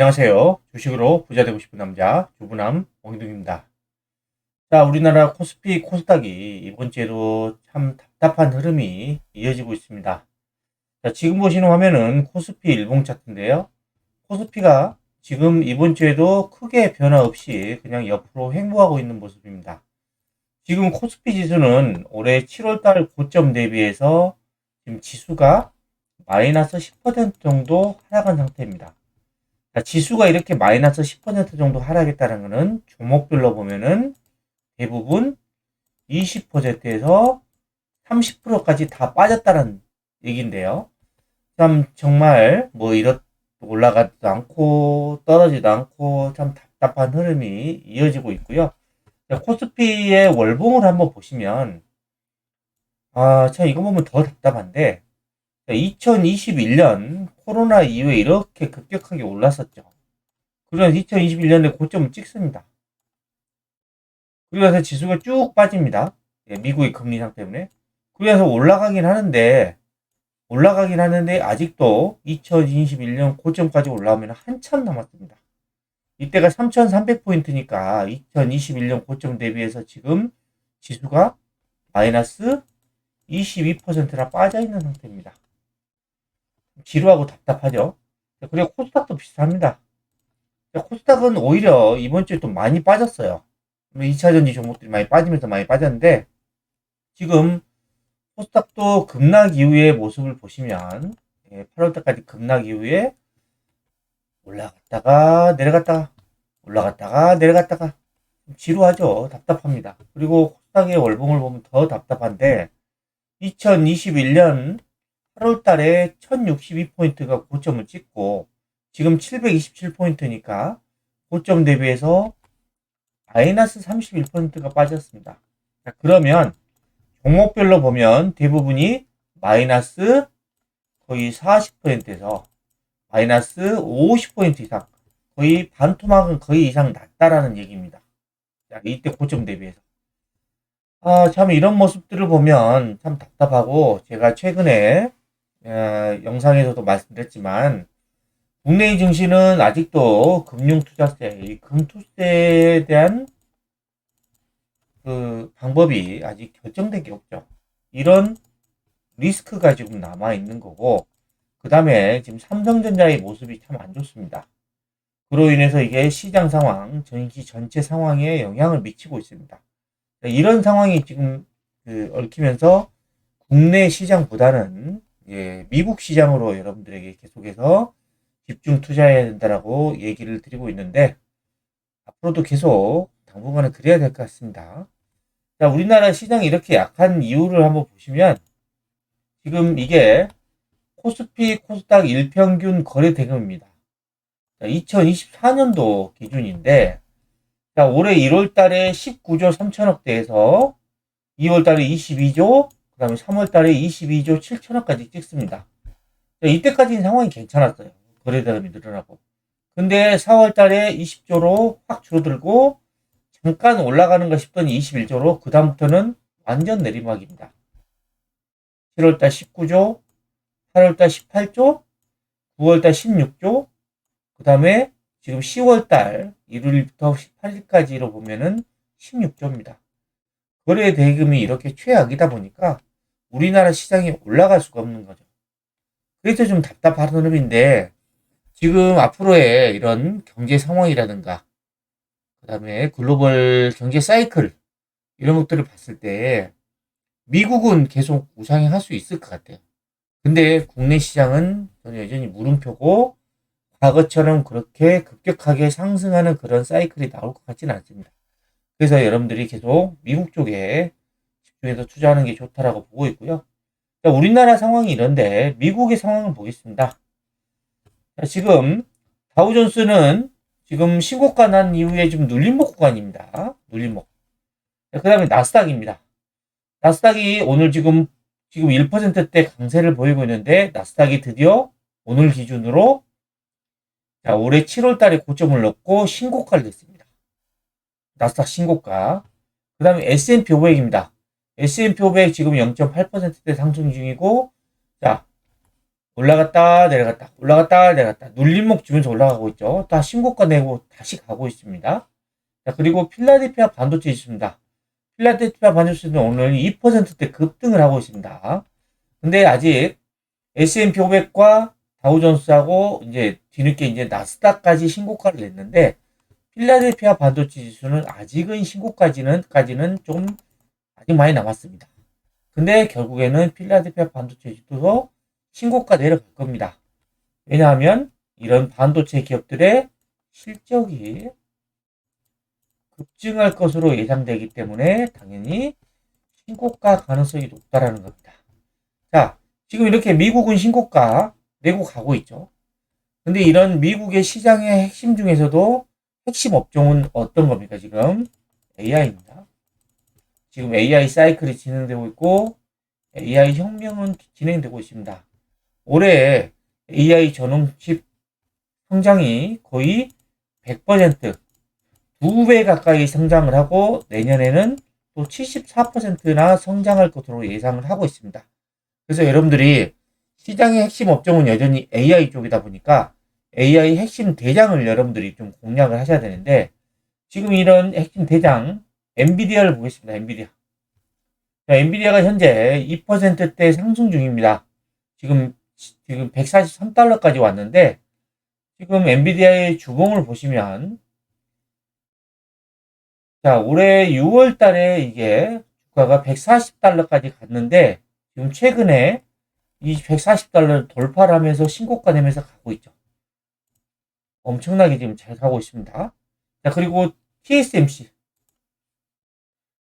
안녕하세요. 주식으로 부자 되고 싶은 남자 주부남王등입니다. 자, 우리나라 코스피 코스닥이 이번 주에도 참 답답한 흐름이 이어지고 있습니다. 자, 지금 보시는 화면은 코스피 일봉 차트인데요. 코스피가 지금 이번 주에도 크게 변화 없이 그냥 옆으로 횡보하고 있는 모습입니다. 지금 코스피 지수는 올해 7월달 고점 대비해서 지금 지수가 마이너스 10% 정도 하락한 상태입니다. 지수가 이렇게 마이너스 10% 정도 하락했다는 것은 종목별로 보면은 대부분 20%에서 30%까지 다 빠졌다는 얘기인데요. 참 정말 뭐 이렇 올라가지도 않고 떨어지도 않고 참 답답한 흐름이 이어지고 있고요. 코스피의 월봉을 한번 보시면 참 이거 보면 더 답답한데 2021년 코로나 이후에 이렇게 급격하게 올랐었죠. 그래서 2021년에 고점을 찍습니다. 그래서 지수가 쭉 빠집니다. 미국의 금리 인상 때문에. 그래서 올라가긴 하는데 아직도 2021년 고점까지 올라오면 한참 남았습니다. 이때가 3,300포인트니까 2021년 고점 대비해서 지금 지수가 마이너스 22%나 빠져 있는 상태입니다. 지루하고 답답하죠. 그리고 코스닥도 비슷합니다. 코스닥은 오히려 이번 주에 또 많이 빠졌어요. 2차전지 종목들이 많이 빠지면서 많이 빠졌는데, 지금 코스닥도 급락 이후의 모습을 보시면, 8월달까지 급락 이후에 올라갔다가 내려갔다가 올라갔다가 내려갔다가 지루하죠. 답답합니다. 그리고 코스닥의 월봉을 보면 더 답답한데, 2021년 8월달에 1062포인트가 고점을 찍고 지금 727포인트니까 고점 대비해서 마이너스 31%가 빠졌습니다. 자, 그러면 종목별로 보면 대부분이 마이너스 거의 40%에서 마이너스 50포인트 이상, 거의 반토막은 거의 이상 났다라는 얘기입니다. 자, 이때 고점 대비해서. 참 이런 모습들을 보면 참 답답하고, 제가 최근에 영상에서도 말씀드렸지만 국내의 증시는 아직도 금융투자세, 이 금투세에 대한 그 방법이 아직 결정된 게 없죠. 이런 리스크가 지금 남아 있는 거고, 그 다음에 지금 삼성전자의 모습이 참 안 좋습니다. 그로 인해서 이게 시장 상황, 전시 전체 상황에 영향을 미치고 있습니다. 이런 상황이 지금 얽히면서 국내 시장보다는 미국 시장으로 여러분들에게 계속해서 집중 투자해야 된다라고 얘기를 드리고 있는데, 앞으로도 계속 당분간은 그래야 될 것 같습니다. 자, 우리나라 시장이 이렇게 약한 이유를 한번 보시면, 지금 이게 코스피 코스닥 일평균 거래 대금입니다. 2024년도 기준인데, 자, 올해 1월 달에 19조 3천억대에서 2월 달에 22조, 그 다음에 3월 달에 22조 7천억까지 찍습니다. 자, 이때까지는 상황이 괜찮았어요. 거래 대금이 늘어나고. 근데 4월 달에 20조로 확 줄어들고, 잠깐 올라가는 거 싶더니 21조로, 그다음부터는 완전 내리막입니다. 7월달 19조, 8월달 18조, 9월달 16조, 그 다음에 지금 10월달 1일부터 18일까지로 보면은 16조입니다. 거래 대금이 이렇게 최악이다 보니까 우리나라 시장이 올라갈 수가 없는 거죠. 그래서 좀 답답한 흐름인데, 지금 앞으로의 이런 경제 상황이라든가, 그 다음에 글로벌 경제 사이클, 이런 것들을 봤을 때 미국은 계속 우상향할 수 있을 것 같아요. 근데 국내 시장은 저는 여전히 물음표고, 과거처럼 그렇게 급격하게 상승하는 그런 사이클이 나올 것 같지는 않습니다. 그래서 여러분들이 계속 미국 쪽에 집중해서 투자하는 게 좋다라고 보고 있고요. 자, 우리나라 상황이 이런데 미국의 상황을 보겠습니다. 자, 지금 다우존스는 지금 신고가 난 이후에 좀 눌림목 구간입니다. 눌림목. 그 다음에 나스닥입니다. 나스닥이 오늘 지금 1%대 강세를 보이고 있는데, 나스닥이 드디어 오늘 기준으로 자, 올해 7월 달에 고점을 넣고 신고가를 냈습니다. 나스닥 신고가. 그 다음에 S&P 500입니다. S&P 500 지금 0.8%대 상승 중이고, 자, 올라갔다 내려갔다 올라갔다 내려갔다 눌림목 주면서 올라가고 있죠. 다 신고가 내고 다시 가고 있습니다. 자, 그리고 필라델피아 반도체 있습니다. 필라델피아 반도체는 오늘 2%대 급등을 하고 있습니다. 근데 아직 S&P 500과 다우존스하고 이제 뒤늦게 이제 나스닥까지 신고가를 냈는데 필라델피아 반도체 지수는 아직은 신고까지는 좀 아직 많이 남았습니다. 근데 결국에는 필라델피아 반도체 지수도 신고가 내려갈 겁니다. 왜냐하면 이런 반도체 기업들의 실적이 급증할 것으로 예상되기 때문에 당연히 신고가 가능성이 높다라는 겁니다. 자, 지금 이렇게 미국은 신고가 내고 가고 있죠. 근데 이런 미국의 시장의 핵심 중에서도 핵심 업종은 어떤 겁니까? 지금 AI입니다. 지금 AI 사이클이 진행되고 있고 AI 혁명은 진행되고 있습니다. 올해 AI 전원칩 성장이 거의 100%, 2배 가까이 성장을 하고 내년에는 또 74%나 성장할 것으로 예상을 하고 있습니다. 그래서 여러분들이 시장의 핵심 업종은 여전히 AI 쪽이다 보니까 AI 핵심 대장을 여러분들이 좀 공략을 하셔야 되는데 지금 이런 핵심 대장 엔비디아를 보겠습니다. 엔비디아. 자, 엔비디아가 현재 2%대 상승 중입니다. 지금 143달러까지 왔는데 지금 엔비디아의 주봉을 보시면 자, 올해 6월 달에 이게 주가가 140달러까지 갔는데 지금 최근에 이 140달러를 돌파를 하면서 신고가 내면서 가고 있죠. 엄청나게 지금 잘 가고 있습니다. 자, 그리고 TSMC.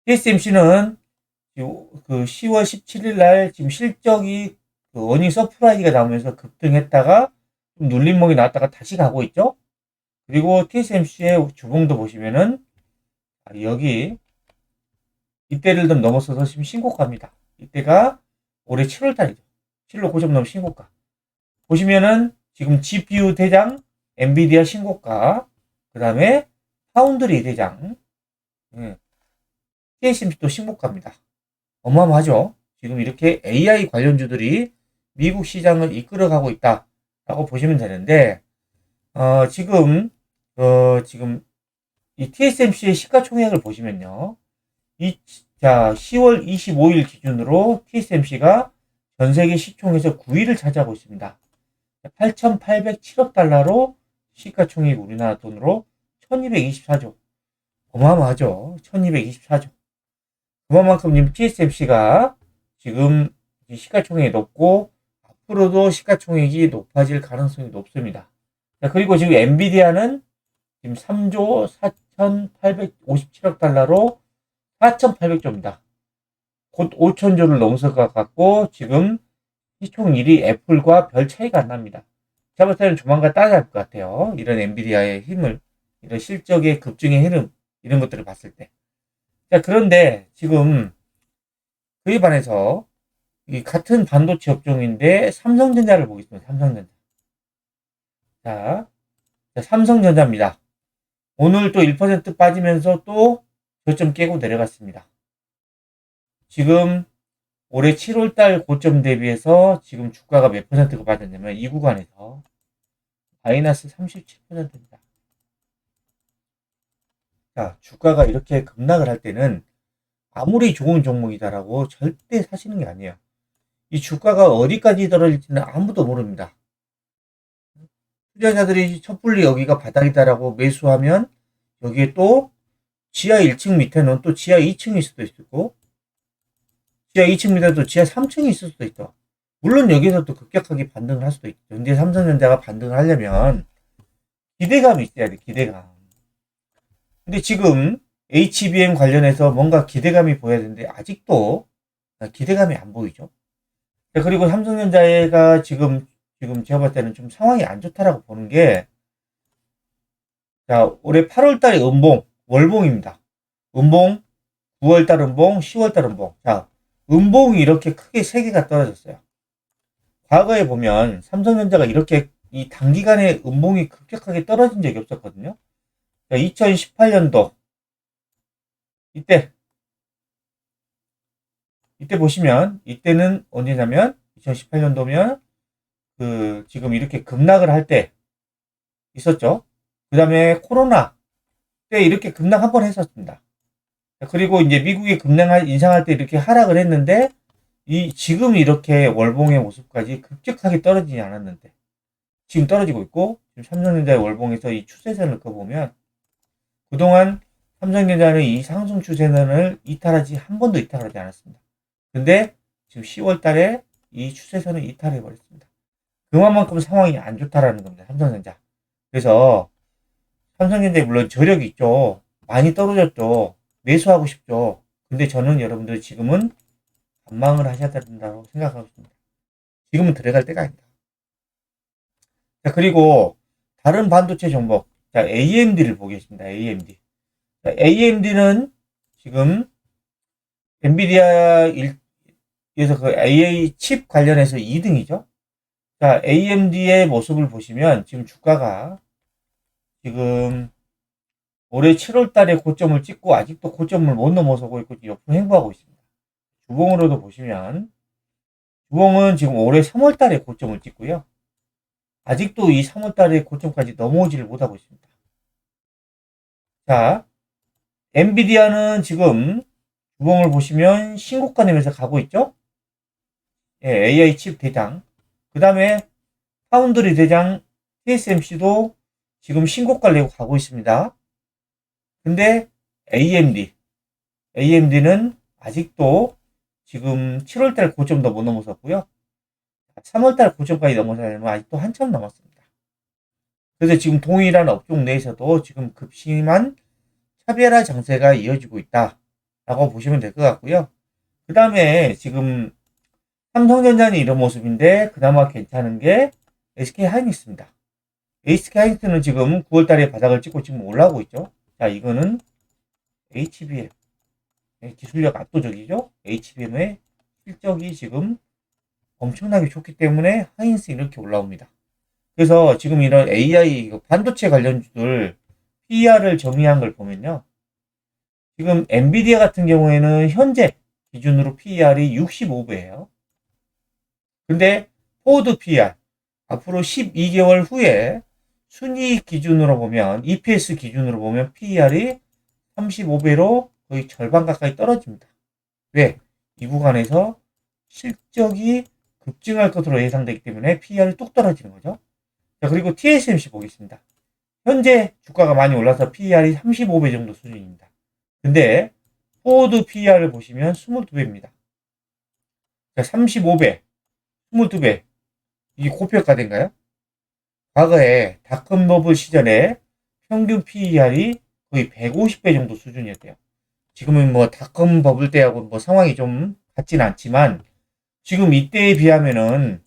TSMC는 그 10월 17일 날 지금 실적이 그 어닝 서프라이즈가 나오면서 급등했다가 좀 눌림목이 나왔다가 다시 가고 있죠. 그리고 TSMC의 주봉도 보시면은 여기 이때를 좀 넘어서서 지금 신고가입니다. 이때가 올해 7월 달이죠. 7월 고점 넘은 신고가. 보시면은 지금 GPU 대장 엔비디아 신고가, 그 다음에 파운드리 대장, TSMC도 신고가입니다. 어마어마하죠. 지금 이렇게 AI 관련주들이 미국 시장을 이끌어가고 있다라고 보시면 되는데, 지금 이 TSMC의 시가총액을 보시면요. 자, 10월 25일 기준으로 TSMC가 전 세계 시총에서 9위를 차지하고 있습니다. 8,807억 달러로 시가총액 우리나라 돈으로 1224조. 어마어마하죠. 1224조. 그만큼 TSMC가 지금 시가총액이 높고 앞으로도 시가총액이 높아질 가능성이 높습니다. 자, 그리고 지금 엔비디아는 지금 3조 4,857억 달러로 4,800조입니다. 곧 5천조를 넘어설 것 같고 지금 시총 1위 애플과 별 차이가 안 납니다. 제가 볼 때는 조만간 따라갈 것 같아요. 이런 엔비디아의 힘을, 이런 실적의 급증의 흐름, 이런 것들을 봤을 때. 자, 그런데 지금 그에 반해서 이 같은 반도체 업종인데 삼성전자를 보겠습니다. 삼성전자. 자, 삼성전자입니다. 오늘 또 1% 빠지면서 또 저점 깨고 내려갔습니다. 지금 올해 7월달 고점 대비해서 지금 주가가 몇 퍼센트가 빠졌냐면 이 구간에서 마이너스 37%입니다. 자, 주가가 이렇게 급락을 할 때는 아무리 좋은 종목이다라고 절대 사시는 게 아니에요. 이 주가가 어디까지 떨어질지는 아무도 모릅니다. 투자자들이 섣불리 여기가 바닥이다라고 매수하면 여기에 또 지하 1층 밑에는 또 지하 2층이 있을 수도 있고 지하 2층 밑에도 지하 3층이 있을 수도 있다. 물론 여기서 또 급격하게 반등을 할 수도 있죠. 근데 삼성전자가 반등을 하려면 기대감이 있어야 돼, 기대감. 근데 지금 HBM 관련해서 뭔가 기대감이 보여야 되는데 아직도 기대감이 안 보이죠. 그리고 삼성전자가 지금 제가 볼 때는 좀 상황이 안 좋다라고 보는 게, 자, 올해 8월 달에 월봉입니다. 음봉, 9월 달 음봉, 10월 달 음봉. 자, 음봉이 이렇게 크게 세 개가 떨어졌어요. 과거에 보면 삼성전자가 이렇게 이 단기간에 음봉이 급격하게 떨어진 적이 없었거든요. 2018년도 이때 보시면 이때는 언제냐면 2018년도면 지금 이렇게 급락을 할 때 있었죠. 그 다음에 코로나 때 이렇게 급락 한 번 했었습니다. 그리고 이제 미국이 인상할 때 이렇게 하락을 했는데, 지금 이렇게 월봉의 모습까지 급격하게 떨어지지 않았는데, 지금 떨어지고 있고, 지금 삼성전자의 월봉에서 이 추세선을 그어보면, 그동안 삼성전자는 이 상승 추세선을 한 번도 이탈하지 않았습니다. 근데 지금 10월 달에 이 추세선을 이탈해 버렸습니다. 그만큼 상황이 안 좋다라는 겁니다. 삼성전자. 그래서 삼성전자에 물론 저력이 있죠. 많이 떨어졌죠. 매수하고 싶죠. 근데 저는 여러분들 지금은 관망을 하셔야 된다고 생각하고 있습니다. 지금은 들어갈 때가 아니다. 자, 그리고 다른 반도체 종목. 자, AMD를 보겠습니다. AMD. 자, AMD는 지금 엔비디아에서 그 AA 칩 관련해서 2등이죠. 자, AMD의 모습을 보시면 지금 주가가 지금 올해 7월 달에 고점을 찍고 아직도 고점을 못 넘어서고 있고 옆으로 횡보하고 있습니다. 주봉으로도 보시면 주봉은 지금 올해 3월 달에 고점을 찍고요. 아직도 이 3월 달에 고점까지 넘어오지를 못하고 있습니다. 자, 엔비디아는 지금 주봉을 보시면 신고가 내면서 가고 있죠. 예, AI 칩 대장. 그 다음에 파운드리 대장 TSMC도 지금 신고가를 내고 가고 있습니다. 근데 AMD는 아직도 지금 7월달 고점도 못 넘어섰고요. 3월달 고점까지 넘어서려면 아직도 한참 남았습니다. 그래서 지금 동일한 업종 내에서도 지금 급심한 차별화 장세가 이어지고 있다라고 보시면 될 것 같고요. 그 다음에 지금 삼성전자는 이런 모습인데 그나마 괜찮은 게 SK하이닉스입니다. SK하이닉스는 지금 9월달에 바닥을 찍고 지금 올라오고 있죠. 자, 이거는 HBM 기술력 압도적이죠. HBM의 실적이 지금 엄청나게 좋기 때문에 하이닉스 이렇게 올라옵니다. 그래서 지금 이런 AI 반도체 관련주들 PER을 정의한 걸 보면요. 지금 엔비디아 같은 경우에는 현재 기준으로 PER이 65배예요. 근데 포드 PER 앞으로 12개월 후에 순이익 기준으로 보면 EPS 기준으로 보면 PER이 35배로 거의 절반 가까이 떨어집니다. 왜? 이 구간에서 실적이 급증할 것으로 예상되기 때문에 PER이 뚝 떨어지는 거죠. 자, 그리고 TSMC 보겠습니다. 현재 주가가 많이 올라서 PER이 35배 정도 수준입니다. 근데 포워드 PER을 보시면 22배입니다. 자, 35배, 22배. 이게 고평가된가요? 과거에 닷컴버블 시절에 평균 PER이 거의 150배 정도 수준이었대요. 지금은 뭐 닷컴버블 때하고 뭐 상황이 좀 같지는 않지만 지금 이때에 비하면은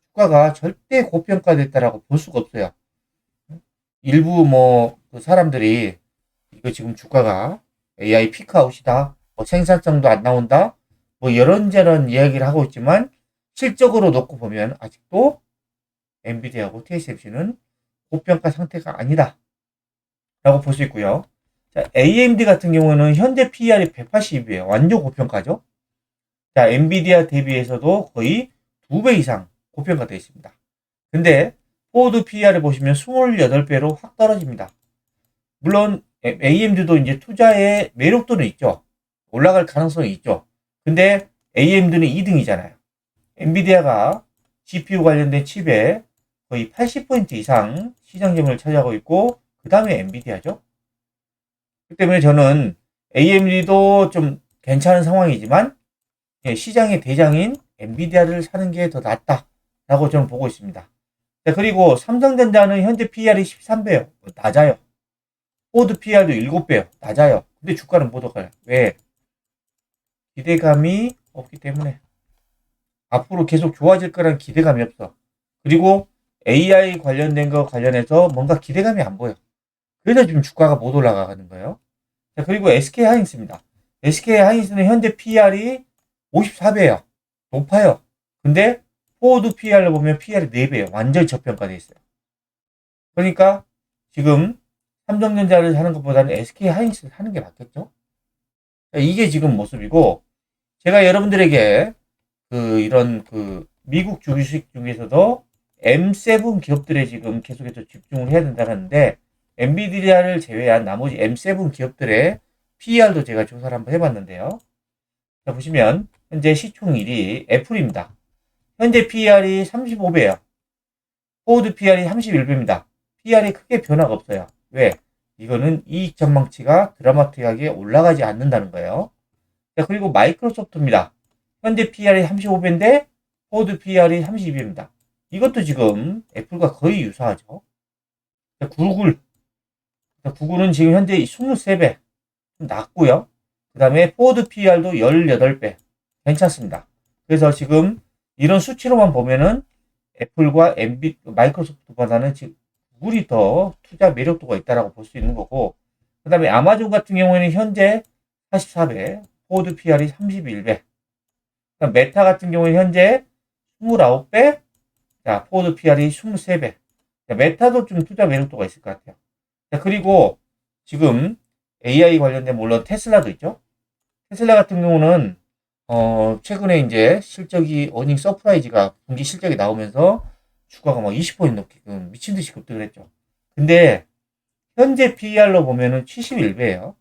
주가가 절대 고평가됐다라고 볼 수가 없어요. 일부 그 사람들이 이거 지금 주가가 AI 피크아웃이다, 뭐 생산성도 안 나온다, 뭐 이런저런 이야기를 하고 있지만 실적으로 놓고 보면 아직도 엔비디아하고 TSMC는 고평가 상태가 아니다 라고 볼 수 있고요. 자, AMD 같은 경우는 현재 PER이 180이에요. 완전 고평가죠. 자, 엔비디아 대비해서도 거의 2배 이상 고평가되어 있습니다. 근데 포워드 PER을 보시면 28배로 확 떨어집니다. 물론 AMD도 이제 투자의 매력도는 있죠. 올라갈 가능성이 있죠. 근데 AMD는 2등이잖아요. 엔비디아가 GPU 관련된 칩에 거의 80% 이상 시장 점유율을 차지하고 있고 그 다음에 엔비디아죠. 그렇기 때문에 저는 AMD도 좀 괜찮은 상황이지만 시장의 대장인 엔비디아를 사는 게 더 낫다라고 저는 보고 있습니다. 자, 그리고 삼성전자는 현재 PER이 13배요. 낮아요. 포드 PER도 7배요. 낮아요. 근데 주가는 못 올라가요. 왜? 기대감이 없기 때문에. 앞으로 계속 좋아질 거란 기대감이 없어. 그리고 AI 관련된 거 관련해서 뭔가 기대감이 안 보여. 그래서 지금 주가가 못 올라가는 거예요. 자, 그리고 SK하이닉스입니다. SK하이닉스는 현재 PER이 54배예요. 높아요. 근데 포워드 PER로 보면 PER이 4배예요. 완전히 저평가되어 있어요. 그러니까 지금 삼성전자를 사는 것보다는 SK하이닉스를 사는 게 맞겠죠? 자, 이게 지금 모습이고 제가 여러분들에게 이런 미국 주식 중에서도 M7 기업들에 지금 계속해서 집중을 해야 된다는데 엔비디아를 제외한 나머지 M7 기업들의 PER도 제가 조사를 한번 해봤는데요. 자, 보시면 현재 시총일이 애플입니다. 현재 PER이 35배예요. 포드 PER이 31배입니다. PER이 크게 변화가 없어요. 왜? 이거는 이익 전망치가 드라마틱하게 올라가지 않는다는 거예요. 자, 그리고 마이크로소프트입니다. 현재 PER이 35배인데 포드 PER이 32배입니다. 이것도 지금 애플과 거의 유사하죠. 자, 구글은 지금 현재 23배 낮고요. 그 다음에 포드 PER도 18배 괜찮습니다. 그래서 지금 이런 수치로만 보면은 애플과 마이크로소프트보다는 지금 구글이 더 투자 매력도가 있다라고 볼 수 있는 거고, 그 다음에 아마존 같은 경우에는 현재 44배, 포드 PER이 31배, 메타 같은 경우는 현재 29배, 자, 포드 PER이 23배. 자, 메타도 좀 투자 매력도가 있을 것 같아요. 자, 그리고 지금 AI 관련된 물론 테슬라도 있죠. 테슬라 같은 경우는 최근에 이제 실적이 어닝 서프라이즈가 분기 실적이 나오면서 주가가 막 20% 넘게끔 미친 듯이 급등을 했죠. 근데 현재 PER로 보면은 71배예요.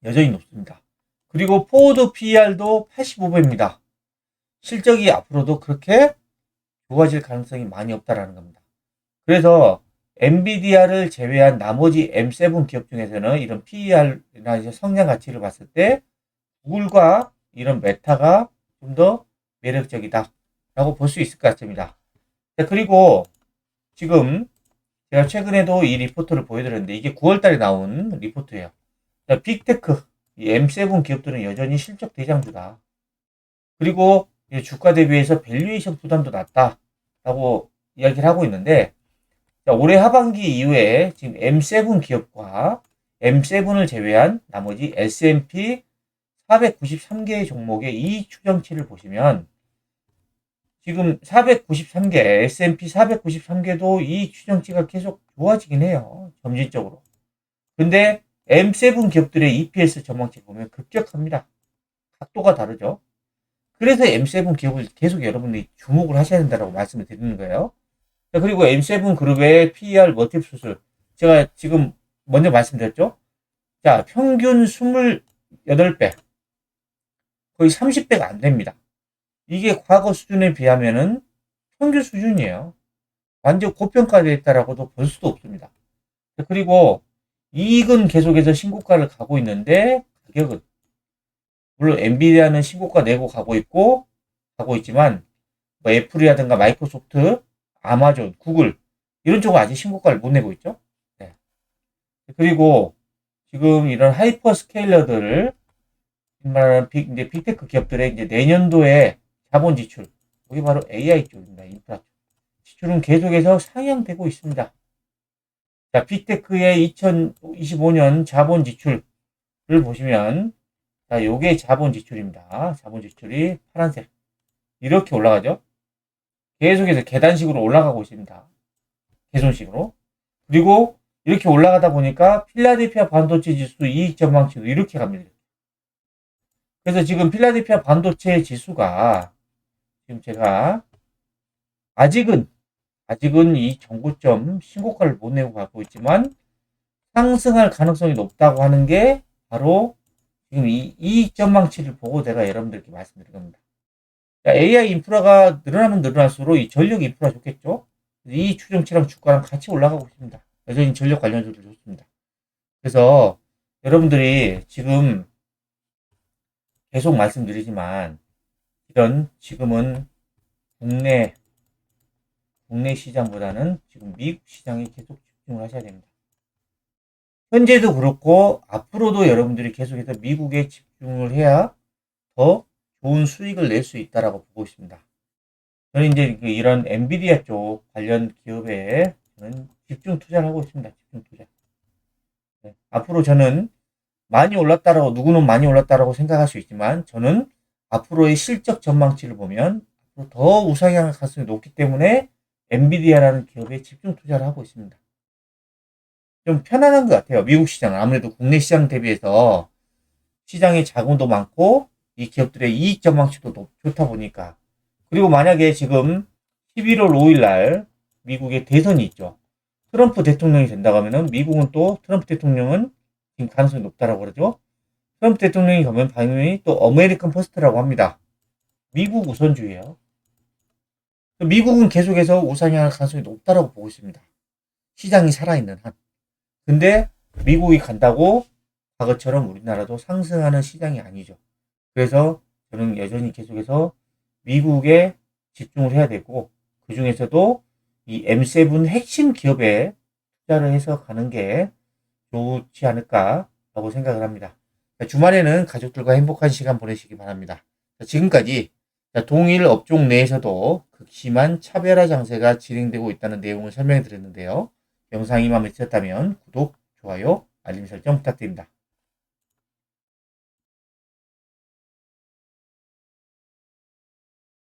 여전히 높습니다. 그리고 포드 PER도 85배입니다. 실적이 앞으로도 그렇게 좋아질 가능성이 많이 없다라는 겁니다. 그래서 엔비디아를 제외한 나머지 M7 기업 중에서는 이런 PER이나 성장 가치를 봤을 때 구글과 이런 메타가 좀 더 매력적이다라고 볼 수 있을 것 같습니다. 자, 그리고 지금 제가 최근에도 이 리포트를 보여드렸는데 이게 9월달에 나온 리포트예요. 자, 빅테크, 이 M7 기업들은 여전히 실적 대장주다. 그리고 주가 대비해서 밸류에이션 부담도 낮다라고 이야기를 하고 있는데, 자, 올해 하반기 이후에 지금 M7 기업과 M7을 제외한 나머지 S&P 493개의 종목의 이익 추정치를 보시면 지금 493개, S&P 493개도 이익 추정치가 계속 좋아지긴 해요. 점진적으로. 근데 M7 기업들의 EPS 전망치 보면 급격합니다. 각도가 다르죠. 그래서 M7 기업을 계속 여러분들이 주목을 하셔야 된다고 말씀을 드리는 거예요. 자, 그리고 M7 그룹의 PER 멀티플 수술. 제가 지금 먼저 말씀드렸죠. 자, 평균 28배. 거의 30배가 안 됩니다. 이게 과거 수준에 비하면은 평균 수준이에요. 완전 고평가되어 있다라고도 볼 수도 없습니다. 그리고 이익은 계속해서 신고가를 가고 있는데 가격은 물론 엔비디아는 신고가 내고 가고 있지만 뭐 애플이라든가 마이크로소프트, 아마존, 구글 이런 쪽은 아직 신고가를 못 내고 있죠. 네. 그리고 지금 이런 하이퍼 스케일러들을 말하는 이제 빅테크 기업들의 이제 내년도에 자본 지출, 여기 바로 AI 쪽입니다. 인프라 쪽. 지출은 계속해서 상향되고 있습니다. 자, 빅테크의 2025년 자본 지출을 보시면, 자, 요게 자본 지출입니다. 자본 지출이 파란색. 이렇게 올라가죠. 계속해서 계단식으로 올라가고 있습니다. 개선식으로. 그리고 이렇게 올라가다 보니까 필라델피아 반도체 지수 이익 전망치도 이렇게 갑니다. 그래서 지금 필라델피아 반도체 지수가 지금 제가 아직은 이 정고점 신고가를 못 내고 가고 있지만 상승할 가능성이 높다고 하는 게 바로 지금 이 이익 전망치를 보고 제가 여러분들께 말씀드린 겁니다. AI 인프라가 늘어나면 늘어날수록 이 전력 인프라 좋겠죠? 이 추정치랑 주가랑 같이 올라가고 있습니다. 여전히 전력 관련주들 좋습니다. 그래서 여러분들이 지금 계속 말씀드리지만 이런 지금은 국내 시장보다는 지금 미국 시장에 계속 집중을 하셔야 됩니다. 현재도 그렇고 앞으로도 여러분들이 계속해서 미국에 집중을 해야 더 좋은 수익을 낼 수 있다라고 보고 있습니다. 저는 이제 이런 엔비디아 쪽 관련 기업에 저는 집중 투자를 하고 있습니다. 집중 투자. 네. 앞으로 저는 누구는 많이 올랐다라고 생각할 수 있지만 저는 앞으로의 실적 전망치를 보면 더 우상향할 가능성이 높기 때문에 엔비디아라는 기업에 집중 투자를 하고 있습니다. 좀 편안한 것 같아요. 미국 시장은 아무래도 국내 시장 대비해서 시장의 자금도 많고 이 기업들의 이익 전망치도 좋다 보니까. 그리고 만약에 지금 11월 5일 날 미국의 대선이 있죠. 트럼프 대통령이 된다고 하면은 미국은 또 트럼프 대통령은 지금 가능성이 높다라고 그러죠. 트럼프 대통령이 가면 당연히 또 어메리칸 퍼스트라고 합니다. 미국 우선주의예요. 미국은 계속해서 우상향할 가능성이 높다라고 보고 있습니다. 시장이 살아있는 한. 근데 미국이 간다고 과거처럼 우리나라도 상승하는 시장이 아니죠. 그래서 저는 여전히 계속해서 미국에 집중을 해야 되고, 그 중에서도 이 M7 핵심 기업에 투자를 해서 가는 게 좋지 않을까라고 생각을 합니다. 주말에는 가족들과 행복한 시간 보내시기 바랍니다. 지금까지 동일 업종 내에서도 극심한 차별화 장세가 진행되고 있다는 내용을 설명해 드렸는데요. 영상이 마음에 드셨다면 구독, 좋아요, 알림 설정 부탁드립니다.